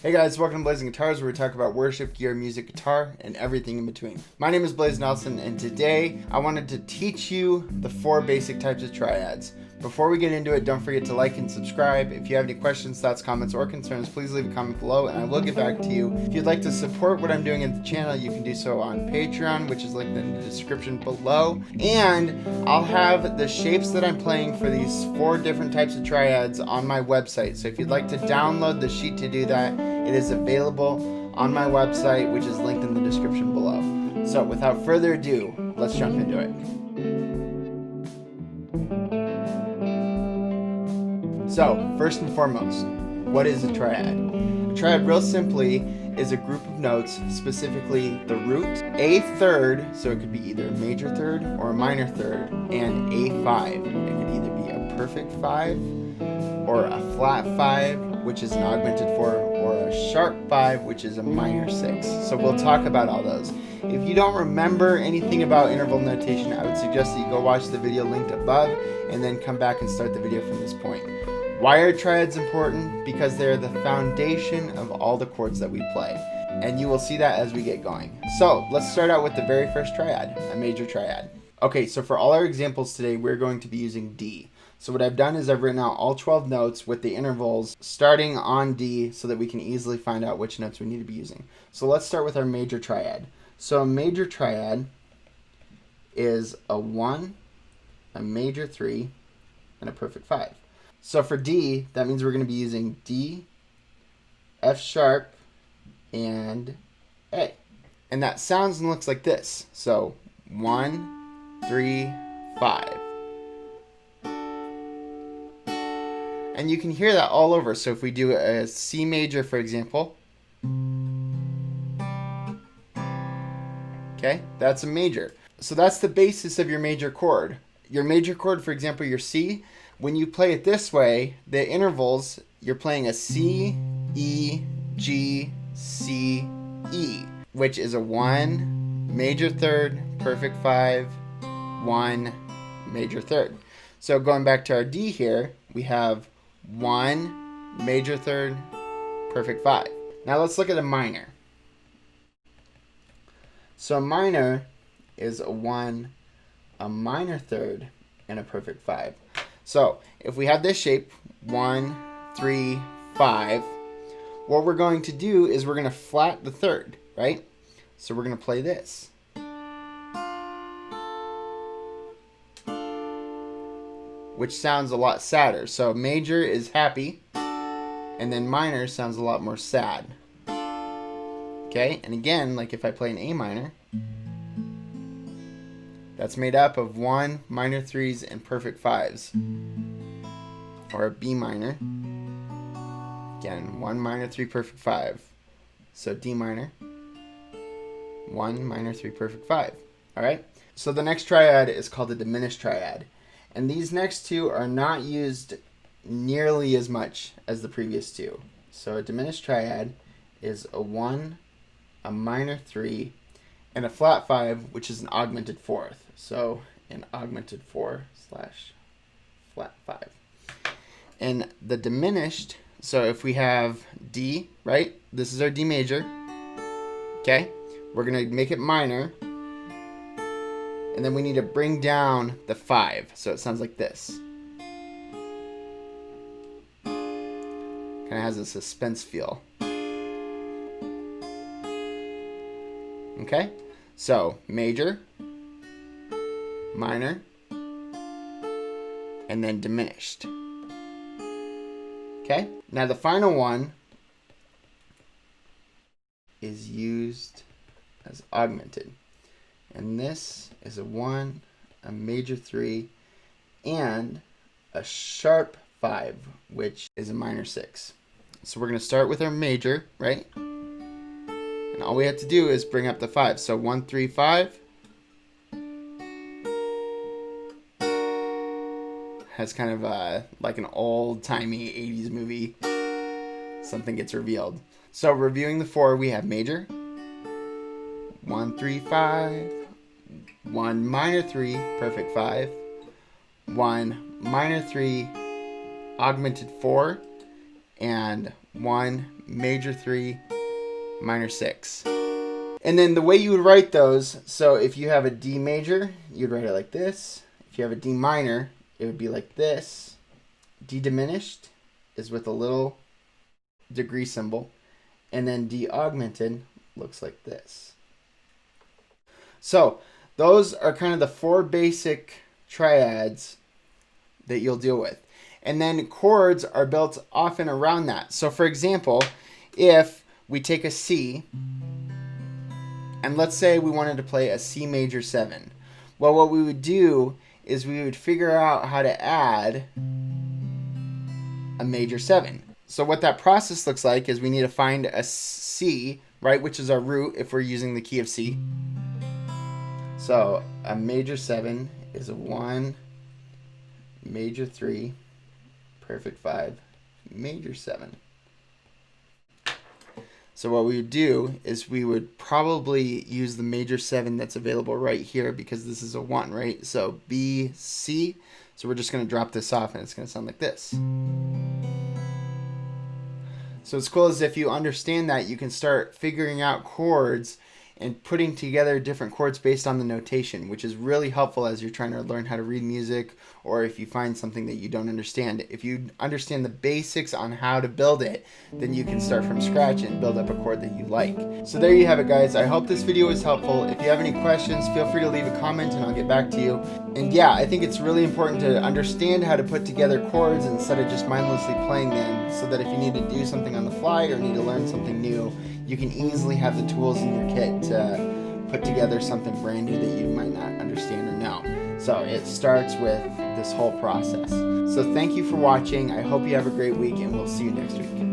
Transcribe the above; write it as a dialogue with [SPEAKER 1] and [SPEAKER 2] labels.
[SPEAKER 1] Hey guys, welcome to Blazing Guitars, where we talk about worship, gear, music, guitar, and everything in between. My name is Blaze Nelson, and today I wanted to teach you the 4 basic types of triads. Before we get into it, don't forget to like and subscribe. If you have any questions, thoughts, comments, or concerns, please leave a comment below and I will get back to you. If you'd like to support what I'm doing at the channel, you can do so on Patreon, which is linked in the description below. And I'll have the shapes that I'm playing for these 4 different types of triads on my website. So if you'd like to download the sheet to do that, it is available on my website, which is linked in the description below. So without further ado, let's jump into it. So, first and foremost, what is a triad? A triad, real simply, is a group of notes, specifically the root, a third, so it could be either a major third or a minor third, and a 5. It could either be a perfect 5, or a flat 5, which is an augmented 4, or a sharp 5, which is a minor 6. So we'll talk about all those. If you don't remember anything about interval notation, I would suggest that you go watch the video linked above, and then come back and start the video from this point. Why are triads important? Because they're the foundation of all the chords that we play. And you will see that as we get going. So let's start out with the very first triad, a major triad. Okay, so for all our examples today, we're going to be using D. So what I've done is I've written out all 12 notes with the intervals starting on D so that we can easily find out which notes we need to be using. So let's start with our major triad. So a major triad is a 1, a major 3, and a perfect 5. So for D, that means we're going to be using D, F sharp, and A. And that sounds and looks like this. So 1, 3, 5. And you can hear that all over. So if we do a C major, for example, okay, that's a major. So that's the basis of your major chord. Your major chord, for example, your C, when you play it this way, the intervals, you're playing a C, E, G, C, E, which is a 1, major third, perfect 5, 1, major third. So going back to our D here, we have 1, major third, perfect 5. Now let's look at a minor. So a minor is a 1, a minor third, and a perfect 5. So if we have this shape, 1, 3, 5, what we're going to do is we're going to flat the third, right? So we're going to play this. Which sounds a lot sadder. So major is happy, and then minor sounds a lot more sad. Okay, and again, like if I play an A minor, that's made up of 1, minor 3s, and perfect 5s. Or a B minor. Again, 1, minor 3, perfect 5. So D minor. 1, minor 3, perfect 5. Alright? So the next triad is called the diminished triad. And these next two are not used nearly as much as the previous two. So a diminished triad is a 1, a minor 3, and a flat 5, which is an augmented 4th. So an augmented 4 / flat 5. And the diminished, so if we have D, right? This is our D major. Okay? We're going to make it minor. And then we need to bring down the 5. So it sounds like this. Kind of has a suspense feel. Okay? So major, minor, and then diminished. Okay? Now the final one is used as augmented. And this is a 1, a major 3, and a sharp 5, which is a minor 6. So we're going to start with our major, right? And all we have to do is bring up the 5. So 1, 3, 5. Has kind of like an old-timey 80s movie. Something gets revealed. So reviewing the 4, we have major. 1, 3, 5. 1, minor 3, perfect 5. 1, minor 3, augmented 4. And 1, major 3, minor 6. And then the way you would write those, so if you have a D major, you'd write it like this. If you have a D minor, it would be like this. D diminished is with a little degree symbol. And then D augmented looks like this. So those are kind of the 4 basic triads that you'll deal with. And then chords are built often around that. So for example, if we take a C, and let's say we wanted to play a C major 7. Well, what we would do is we would figure out how to add a major 7. So what that process looks like is we need to find a C, right, which is our root if we're using the key of C. So a major 7 is a 1, major 3, perfect 5, major 7. So what we would do is we would probably use the major 7 that's available right here because this is a 1, right? So B, C. So we're just going to drop this off and it's going to sound like this. So it's cool as if you understand that, you can start figuring out chords and putting together different chords based on the notation, which is really helpful as you're trying to learn how to read music, or if you find something that you don't understand. If you understand the basics on how to build it, then you can start from scratch and build up a chord that you like. So there you have it, guys. I hope this video was helpful. If you have any questions, feel free to leave a comment and I'll get back to you. And yeah, I think it's really important to understand how to put together chords instead of just mindlessly playing them, so that if you need to do something on the fly or need to learn something new, you can easily have the tools in your kit to put together something brand new that you might not understand or know. So it starts with this whole process. So thank you for watching. I hope you have a great week and we'll see you next week.